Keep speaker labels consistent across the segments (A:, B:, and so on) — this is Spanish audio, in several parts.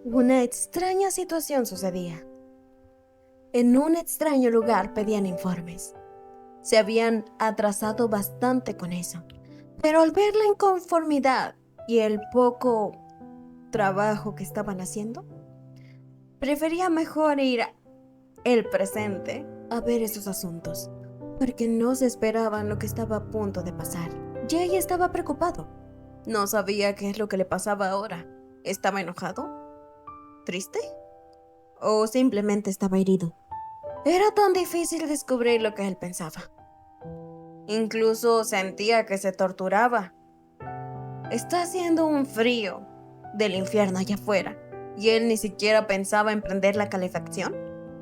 A: Una extraña situación sucedía. En un extraño lugar pedían informes. Se habían atrasado bastante con eso, pero al ver la inconformidad y el poco trabajo que estaban haciendo, prefería mejor ir el presente a ver esos asuntos, porque no se esperaban lo que estaba a punto de pasar. Jay estaba preocupado. No sabía qué es lo que le pasaba ahora. ¿Estaba enojado? ¿Triste? ¿O simplemente estaba herido? Era tan difícil descubrir lo que él pensaba. Incluso sentía que se torturaba. Está haciendo un frío del infierno allá afuera, y él ni siquiera pensaba en prender la calefacción.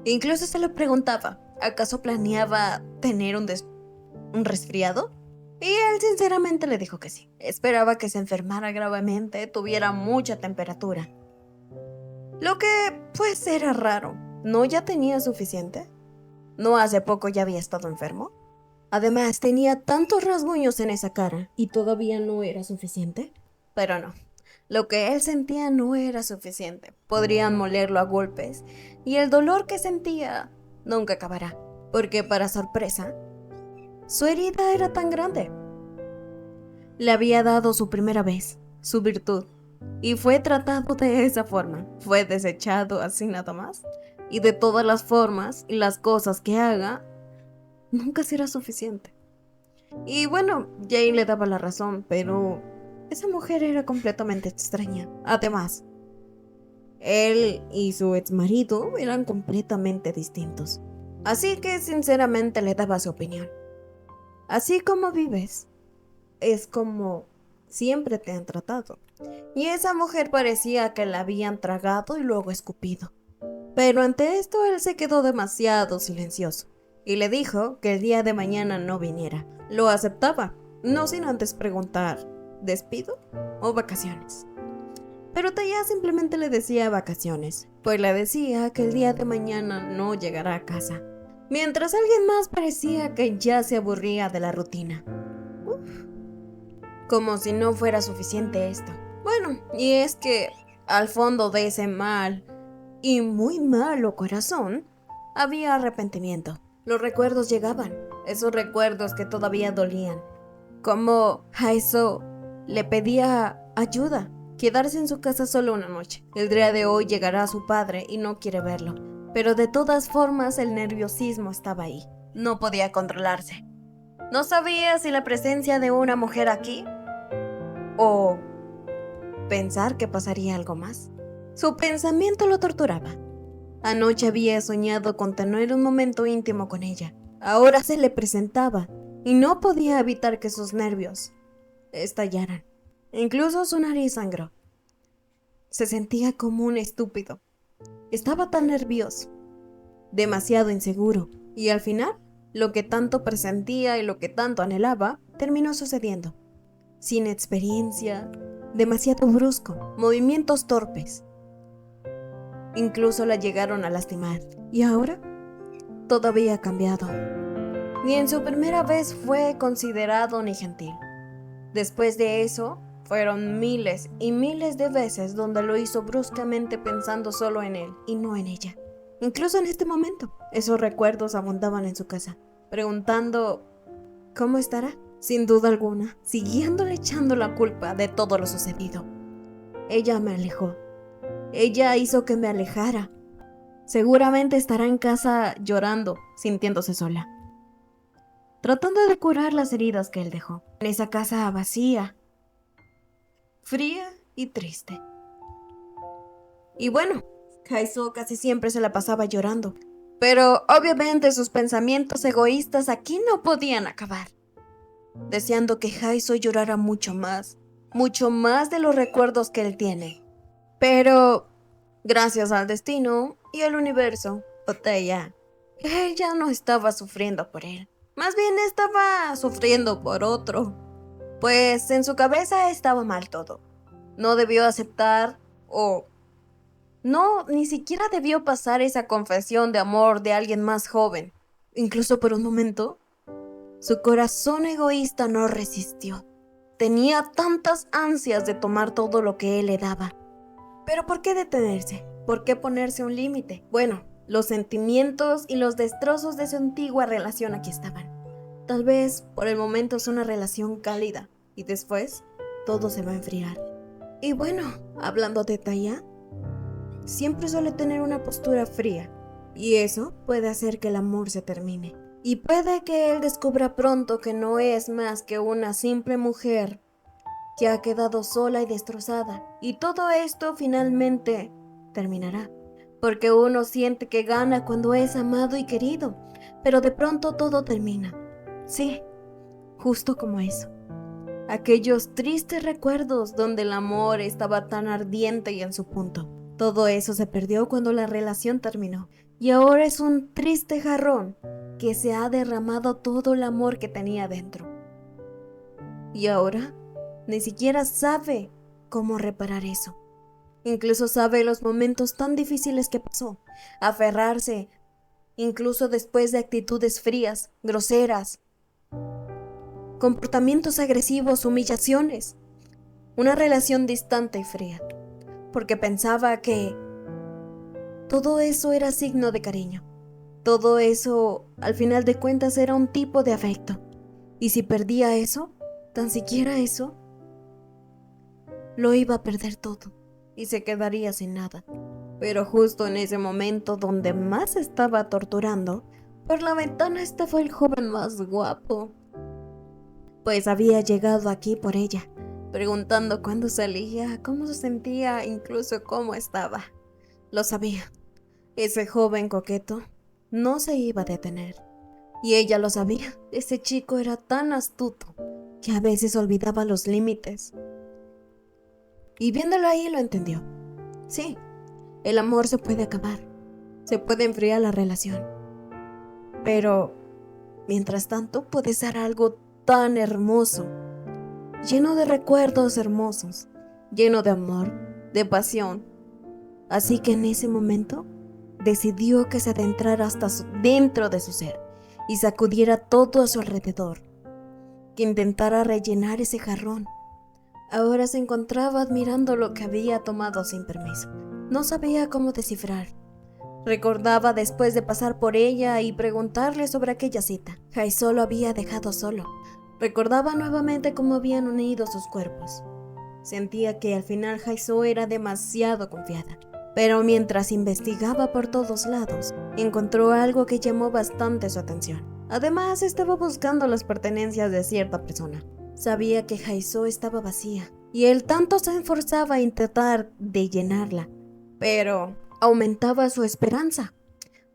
A: Incluso se lo preguntaba, ¿acaso planeaba tener un resfriado? Y él sinceramente le dijo que sí. Esperaba que se enfermara gravemente, tuviera mucha temperatura. Lo que, pues, era raro. ¿No ya tenía suficiente? ¿No hace poco ya había estado enfermo? Además, tenía tantos rasguños en esa cara y todavía no era suficiente. Pero no, lo que él sentía no era suficiente. Podrían molerlo a golpes y el dolor que sentía nunca acabará, porque para sorpresa, su herida era tan grande. Le había dado su primera vez, su virtud, y fue tratado de esa forma. Fue desechado así nada más. Y de todas las formas y las cosas que haga, nunca será suficiente. Y bueno, Jane le daba la razón, pero esa mujer era completamente extraña. Además, él y su exmarido eran completamente distintos. Así que sinceramente le daba su opinión. Así como vives, es como siempre te han tratado. Y esa mujer parecía que la habían tragado y luego escupido. Pero ante esto él se quedó demasiado silencioso y le dijo que el día de mañana no viniera. Lo aceptaba, no sin antes preguntar, ¿despido o vacaciones? Pero Taya simplemente le decía vacaciones, pues le decía que el día de mañana no llegará a casa. Mientras alguien más parecía que ya se aburría de la rutina. Como si no fuera suficiente esto. Bueno, y es que al fondo de ese mal y muy malo corazón había arrepentimiento. Los recuerdos llegaban, esos recuerdos que todavía dolían. Como Haiso le pedía ayuda, quedarse en su casa solo una noche. El día de hoy llegará su padre y no quiere verlo. Pero de todas formas el nerviosismo estaba ahí. No podía controlarse. No sabía si la presencia de una mujer aquí o pensar que pasaría algo más. Su pensamiento lo torturaba. Anoche había soñado con tener un momento íntimo con ella. Ahora se le presentaba y no podía evitar que sus nervios estallaran. Incluso su nariz sangró. Se sentía como un estúpido. Estaba tan nervioso, demasiado inseguro, y al final, lo que tanto presentía y lo que tanto anhelaba, terminó sucediendo. Sin experiencia, demasiado brusco, movimientos torpes. Incluso la llegaron a lastimar. ¿Y ahora? Todo había cambiado. Ni en su primera vez fue considerado ni gentil. Después de eso, fueron miles y miles de veces donde lo hizo bruscamente pensando solo en él y no en ella. Incluso en este momento, esos recuerdos abundaban en su casa, preguntando ¿cómo estará? Sin duda alguna, siguiéndole echando la culpa de todo lo sucedido. Ella me alejó. Ella hizo que me alejara. Seguramente estará en casa llorando, sintiéndose sola, tratando de curar las heridas que él dejó. En esa casa vacía, fría y triste. Y bueno, Kaizo casi siempre se la pasaba llorando. Pero obviamente sus pensamientos egoístas aquí no podían acabar, deseando que Haiso llorara mucho más de los recuerdos que él tiene. Pero, gracias al destino y al universo, Oteya, ella no estaba sufriendo por él. Más bien estaba sufriendo por otro. Pues en su cabeza estaba mal todo. No debió aceptar o... No, ni siquiera debió pasar esa confesión de amor de alguien más joven. Incluso por un momento, su corazón egoísta no resistió. Tenía tantas ansias de tomar todo lo que él le daba. Pero ¿por qué detenerse? ¿Por qué ponerse un límite? Bueno, los sentimientos y los destrozos de su antigua relación aquí estaban. Tal vez por el momento es una relación cálida y después todo se va a enfriar. Y bueno, hablando de Taya, siempre suele tener una postura fría y eso puede hacer que el amor se termine. Y puede que él descubra pronto que no es más que una simple mujer que ha quedado sola y destrozada. Y todo esto finalmente terminará. Porque uno siente que gana cuando es amado y querido. Pero de pronto todo termina. Sí, justo como eso. Aquellos tristes recuerdos donde el amor estaba tan ardiente y en su punto. Todo eso se perdió cuando la relación terminó. Y ahora es un triste jarrón que se ha derramado todo el amor que tenía dentro. Y ahora ni siquiera sabe cómo reparar eso. Incluso sabe los momentos tan difíciles que pasó. Aferrarse, incluso después de actitudes frías, groseras, comportamientos agresivos, humillaciones. Una relación distante y fría. Porque pensaba que todo eso era signo de cariño. Todo eso, al final de cuentas, era un tipo de afecto. Y si perdía eso, tan siquiera eso, lo iba a perder todo y se quedaría sin nada. Pero justo en ese momento donde más estaba torturando, por la ventana estaba el joven más guapo. Pues había llegado aquí por ella, preguntando cuándo salía, cómo se sentía, incluso cómo estaba. Lo sabía. Ese joven coqueto no se iba a detener. Y ella lo sabía. Ese chico era tan astuto que a veces olvidaba los límites. Y viéndolo ahí lo entendió. Sí, el amor se puede acabar. Se puede enfriar la relación. Pero, mientras tanto, puede ser algo tan hermoso. Lleno de recuerdos hermosos. Lleno de amor, de pasión. Así que en ese momento decidió que se adentrara hasta dentro de su ser y sacudiera todo a su alrededor, que intentara rellenar ese jarrón. Ahora se encontraba admirando lo que había tomado sin permiso. No sabía cómo descifrar. Recordaba después de pasar por ella y preguntarle sobre aquella cita. Jaisó lo había dejado solo. Recordaba nuevamente cómo habían unido sus cuerpos. Sentía que al final Jaisó era demasiado confiada. Pero mientras investigaba por todos lados, encontró algo que llamó bastante su atención. Además, estaba buscando las pertenencias de cierta persona. Sabía que Jaisó estaba vacía, y él tanto se esforzaba a intentar de llenarla, pero aumentaba su esperanza.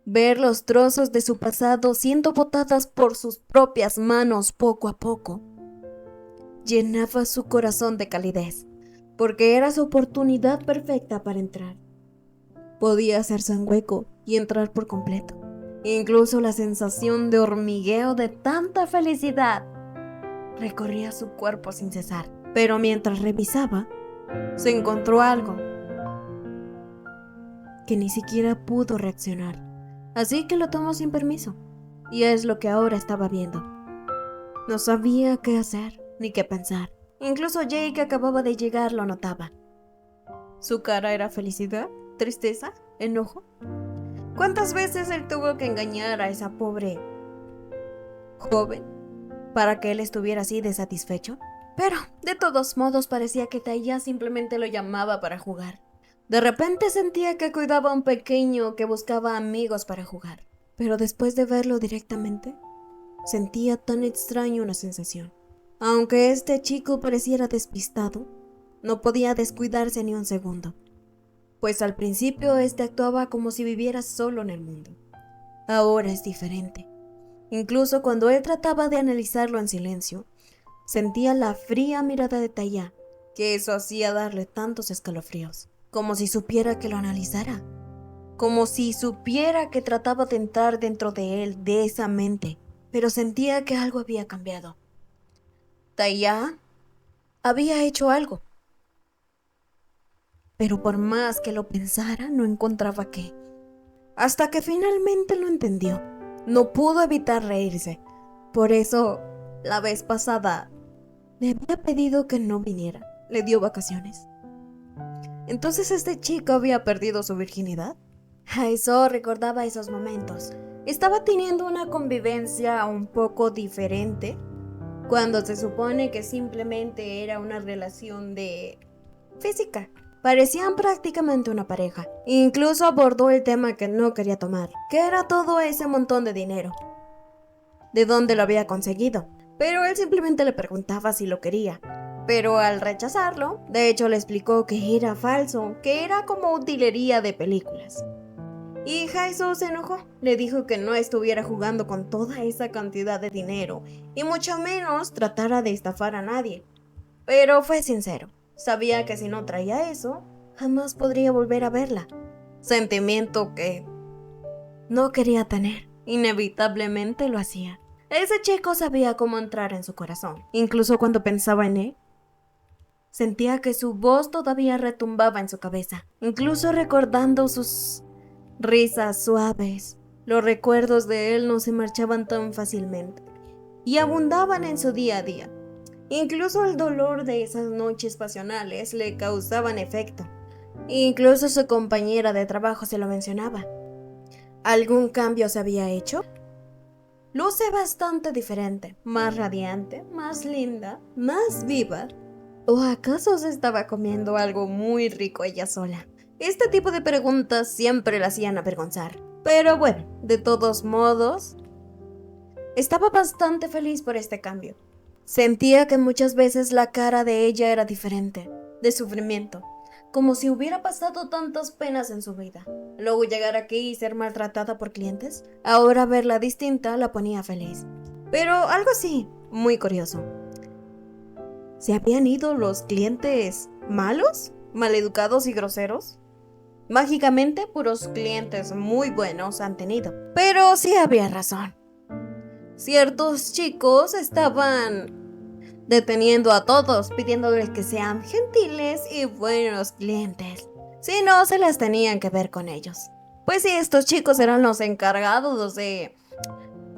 A: Ver los trozos de su pasado siendo botadas por sus propias manos poco a poco, llenaba su corazón de calidez, porque era su oportunidad perfecta para entrar. Podía hacerse un hueco y entrar por completo. Incluso la sensación de hormigueo de tanta felicidad recorría su cuerpo sin cesar. Pero mientras revisaba, se encontró algo que ni siquiera pudo reaccionar. Así que lo tomó sin permiso. Y es lo que ahora estaba viendo. No sabía qué hacer ni qué pensar. Incluso Jay, que acababa de llegar, lo notaba. Su cara era felicidad, tristeza, enojo. ¿Cuántas veces él tuvo que engañar a esa pobre joven para que él estuviera así de satisfecho? Pero, de todos modos, parecía que Taya simplemente lo llamaba para jugar. De repente sentía que cuidaba a un pequeño que buscaba amigos para jugar. Pero después de verlo directamente, sentía tan extraña una sensación. Aunque este chico pareciera despistado, no podía descuidarse ni un segundo. Pues al principio actuaba como si viviera solo en el mundo. Ahora es diferente. Incluso cuando él trataba de analizarlo en silencio, sentía la fría mirada de Taya, que eso hacía darle tantos escalofríos, como si supiera que lo analizara, como si supiera que trataba de entrar dentro de él, de esa mente, pero sentía que algo había cambiado. Taya había hecho algo. Pero por más que lo pensara, no encontraba qué. Hasta que finalmente lo entendió. No pudo evitar reírse. Por eso, la vez pasada, le había pedido que no viniera. Le dio vacaciones. ¿Entonces este chico había perdido su virginidad? Haiso recordaba esos momentos. Estaba teniendo una convivencia un poco diferente cuando se supone que simplemente era una relación de física. Parecían prácticamente una pareja. Incluso abordó el tema que no quería tomar, que era todo ese montón de dinero. ¿De dónde lo había conseguido? Pero él simplemente le preguntaba si lo quería. Pero al rechazarlo, de hecho le explicó que era falso, que era como utilería de películas. Y Haiso se enojó, le dijo que no estuviera jugando con toda esa cantidad de dinero, y mucho menos tratara de estafar a nadie. Pero fue sincero, sabía que si no traía eso, jamás podría volver a verla. Sentimiento que no quería tener, inevitablemente lo hacía. Ese chico sabía cómo entrar en su corazón, incluso cuando pensaba en él. Sentía que su voz todavía retumbaba en su cabeza, incluso recordando sus risas suaves. Los recuerdos de él no se marchaban tan fácilmente y abundaban en su día a día. Incluso el dolor de esas noches pasionales le causaban efecto. Incluso su compañera de trabajo se lo mencionaba. ¿Algún cambio se había hecho? Luce bastante diferente, más radiante, más linda, más viva. ¿O acaso se estaba comiendo algo muy rico ella sola? Este tipo de preguntas siempre la hacían avergonzar. Pero bueno, de todos modos, estaba bastante feliz por este cambio. Sentía que muchas veces la cara de ella era diferente, de sufrimiento, como si hubiera pasado tantas penas en su vida. Luego llegar aquí y ser maltratada por clientes, ahora verla distinta la ponía feliz. Pero algo así, muy curioso. ¿Se habían ido los clientes malos, maleducados y groseros? Mágicamente, puros clientes muy buenos han tenido. Pero sí había razón. Ciertos chicos estaban deteniendo a todos, pidiéndoles que sean gentiles y buenos clientes. Si no, se las tenían que ver con ellos. Pues sí, estos chicos eran los encargados de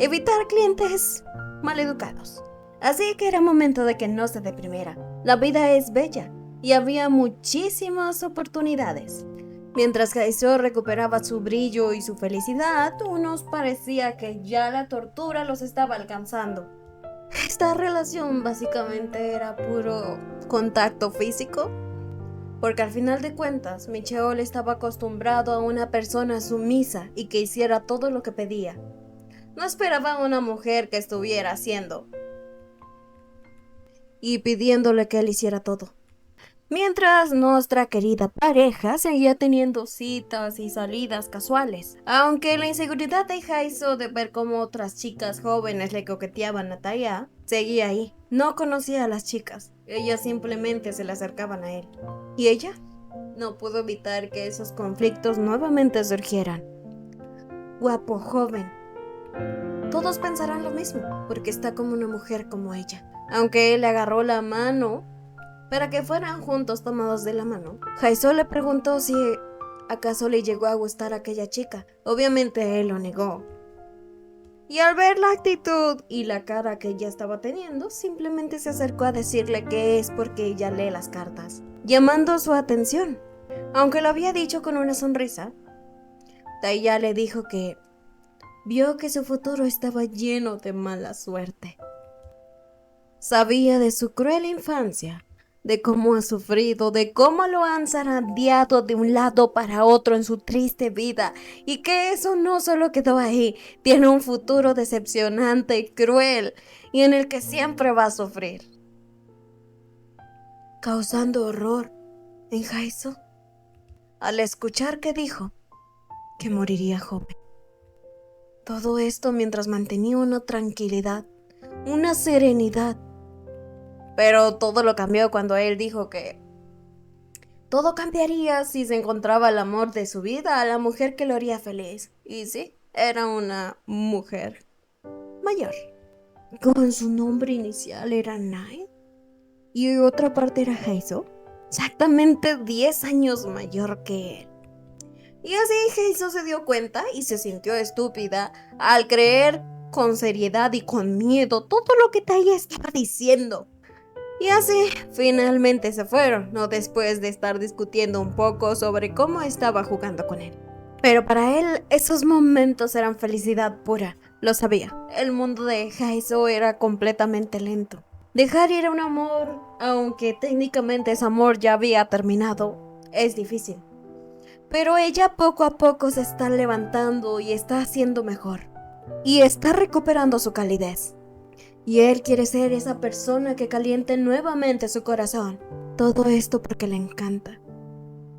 A: evitar clientes maleducados. Así que era momento de que no se deprimiera. La vida es bella y había muchísimas oportunidades. Mientras Haiso recuperaba su brillo y su felicidad, unos parecía que ya la tortura los estaba alcanzando. Esta relación básicamente era puro contacto físico, porque al final de cuentas, Micheol estaba acostumbrado a una persona sumisa y que hiciera todo lo que pedía. No esperaba a una mujer que estuviera haciendo y pidiéndole que él hiciera todo. Mientras nuestra querida pareja seguía teniendo citas y salidas casuales. Aunque la inseguridad de Haiso de ver cómo otras chicas jóvenes le coqueteaban a Taya, seguía ahí. No conocía a las chicas, ellas simplemente se le acercaban a él. ¿Y ella? No pudo evitar que esos conflictos nuevamente surgieran. Guapo, joven. Todos pensarán lo mismo, porque está como una mujer como ella. Aunque él le agarró la mano para que fueran juntos tomados de la mano, Haiso le preguntó si acaso le llegó a gustar aquella chica. Obviamente él lo negó. Y al ver la actitud y la cara que ella estaba teniendo, simplemente se acercó a decirle que es porque ella lee las cartas, llamando su atención. Aunque lo había dicho con una sonrisa, Taya le dijo que vio que su futuro estaba lleno de mala suerte. Sabía de su cruel infancia, de cómo ha sufrido, de cómo lo han zarandeado de un lado para otro en su triste vida, y que eso no solo quedó ahí, tiene un futuro decepcionante y cruel, y en el que siempre va a sufrir, causando horror en Haiso al escuchar que dijo que moriría joven. Todo esto mientras mantenía una tranquilidad, una serenidad. Pero todo lo cambió cuando él dijo que todo cambiaría si se encontraba el amor de su vida, a la mujer que lo haría feliz. Y sí, era una mujer mayor. Con su nombre inicial era Nai y otra parte era Heiso, exactamente 10 años mayor que él. Y así Heiso se dio cuenta y se sintió estúpida al creer con seriedad y con miedo todo lo que Taya estaba diciendo. Y así, finalmente se fueron, no después de estar discutiendo un poco sobre cómo estaba jugando con él. Pero para él, esos momentos eran felicidad pura, lo sabía. El mundo de Jaiso era completamente lento. Dejar ir a un amor, aunque técnicamente ese amor ya había terminado, es difícil. Pero ella poco a poco se está levantando y está haciendo mejor. Y está recuperando su calidez. Y él quiere ser esa persona que caliente nuevamente su corazón. Todo esto porque le encanta.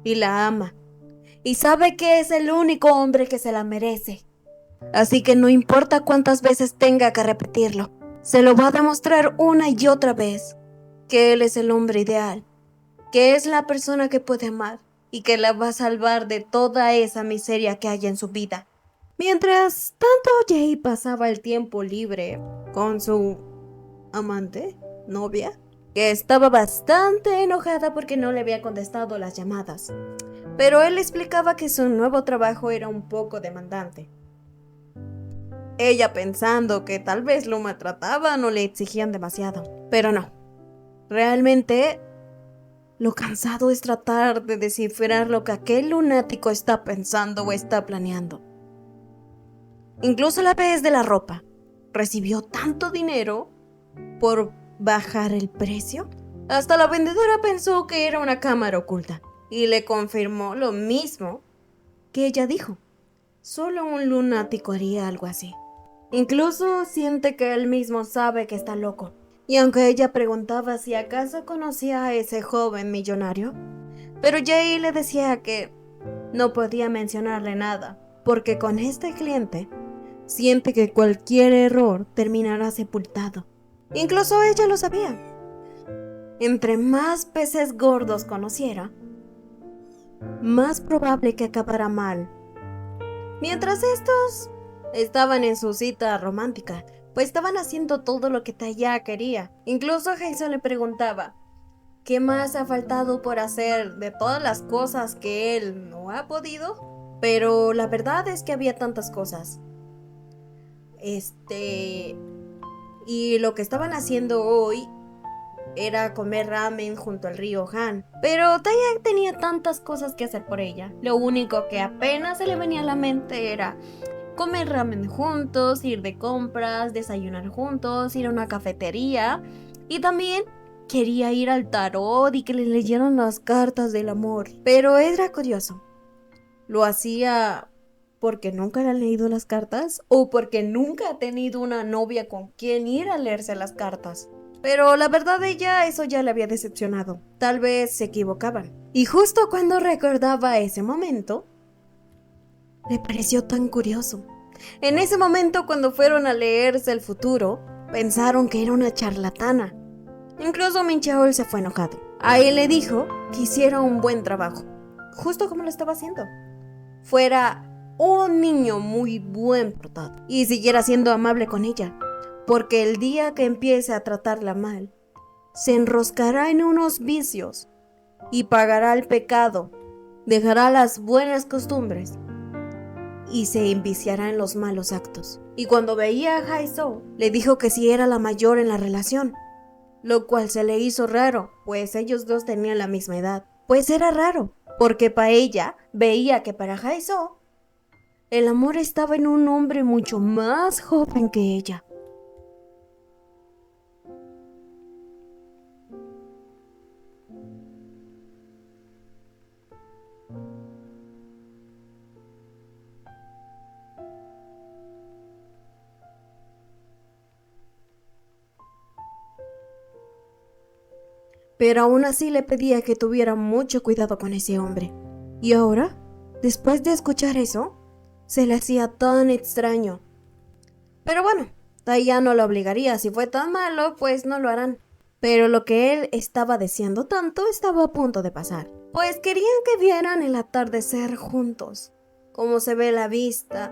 A: Y la ama. Y sabe que es el único hombre que se la merece. Así que no importa cuántas veces tenga que repetirlo, se lo va a demostrar una y otra vez que él es el hombre ideal, que es la persona que puede amar y que la va a salvar de toda esa miseria que hay en su vida. Mientras tanto, Jay pasaba el tiempo libre con su amante, novia, que estaba bastante enojada porque no le había contestado las llamadas. Pero él explicaba que su nuevo trabajo era un poco demandante. Ella pensando que tal vez lo maltrataban o le exigían demasiado. Pero no. Realmente, lo cansado es tratar de descifrar lo que aquel lunático está pensando o está planeando. Incluso la vez de la ropa. Recibió tanto dinero por bajar el precio. Hasta la vendedora pensó que era una cámara oculta. Y le confirmó lo mismo que ella dijo. Solo un lunático haría algo así. Incluso siente que él mismo sabe que está loco. Y aunque ella preguntaba si acaso conocía a ese joven millonario, pero Jay le decía que no podía mencionarle nada, porque con este cliente siente que cualquier error terminará sepultado. Incluso ella lo sabía. Entre más peces gordos conociera, más probable que acabara mal. Mientras estos estaban en su cita romántica, pues estaban haciendo todo lo que Taya quería. Incluso Jason le preguntaba, ¿qué más ha faltado por hacer de todas las cosas que él no ha podido? Pero la verdad es que había tantas cosas. Y lo que estaban haciendo hoy era comer ramen junto al río Han. Pero Taya tenía tantas cosas que hacer por ella. Lo único que apenas se le venía a la mente era comer ramen juntos, ir de compras, desayunar juntos, ir a una cafetería. Y también quería ir al tarot y que le leyeran las cartas del amor. Pero era curioso. ¿Lo hacía porque nunca le han leído las cartas? ¿O porque nunca ha tenido una novia con quien ir a leerse las cartas? Pero la verdad ella eso ya le había decepcionado. Tal vez se equivocaban. Y justo cuando recordaba ese momento, le pareció tan curioso. En ese momento cuando fueron a leerse el futuro, pensaron que era una charlatana. Incluso Minchaol se fue enojado. Ahí le dijo que hiciera un buen trabajo, justo como lo estaba haciendo. Fuera un niño muy buen portado y siguiera siendo amable con ella. Porque el día que empiece a tratarla mal, se enroscará en unos vicios y pagará el pecado, dejará las buenas costumbres y se enviciará en los malos actos. Y cuando veía a Jaiso, le dijo que si era la mayor en la relación, lo cual se le hizo raro, pues ellos dos tenían la misma edad. Pues era raro, porque para ella veía que para Jaiso, el amor estaba en un hombre mucho más joven que ella. Pero aún así le pedía que tuviera mucho cuidado con ese hombre. Y ahora, después de escuchar eso, se le hacía tan extraño. Pero bueno, Taya no lo obligaría. Si fue tan malo, pues no lo harán. Pero lo que él estaba deseando tanto estaba a punto de pasar. Pues querían que vieran el atardecer juntos, como se ve la vista.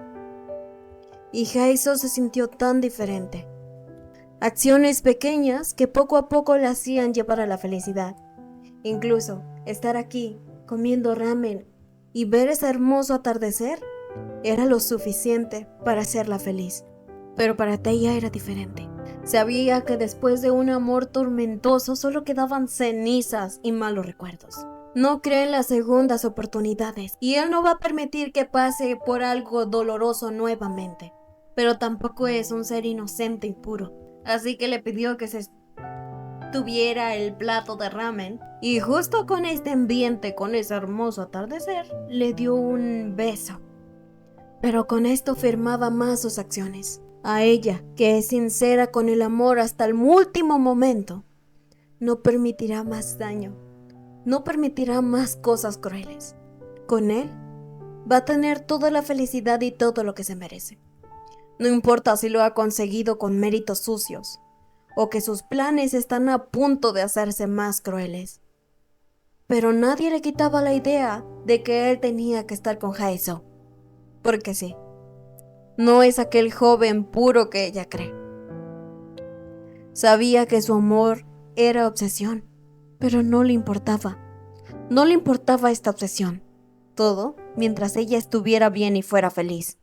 A: Y Jaiso se sintió tan diferente. Acciones pequeñas que poco a poco le hacían llevar a la felicidad. Incluso estar aquí, comiendo ramen y ver ese hermoso atardecer, era lo suficiente para hacerla feliz. Pero para Taya era diferente. Sabía que después de un amor tormentoso solo quedaban cenizas y malos recuerdos. No cree en las segundas oportunidades y él no va a permitir que pase por algo doloroso nuevamente. Pero tampoco es un ser inocente y puro. Así que le pidió que se tuviera el plato de ramen y justo con este ambiente, con ese hermoso atardecer, le dio un beso. Pero con esto firmaba más sus acciones. A ella, que es sincera con el amor hasta el último momento, no permitirá más daño, no permitirá más cosas crueles. Con él va a tener toda la felicidad y todo lo que se merece. No importa si lo ha conseguido con méritos sucios o que sus planes están a punto de hacerse más crueles. Pero nadie le quitaba la idea de que él tenía que estar con Haeseo. Porque sí, no es aquel joven puro que ella cree. Sabía que su amor era obsesión, pero no le importaba. No le importaba esta obsesión. Todo mientras ella estuviera bien y fuera feliz.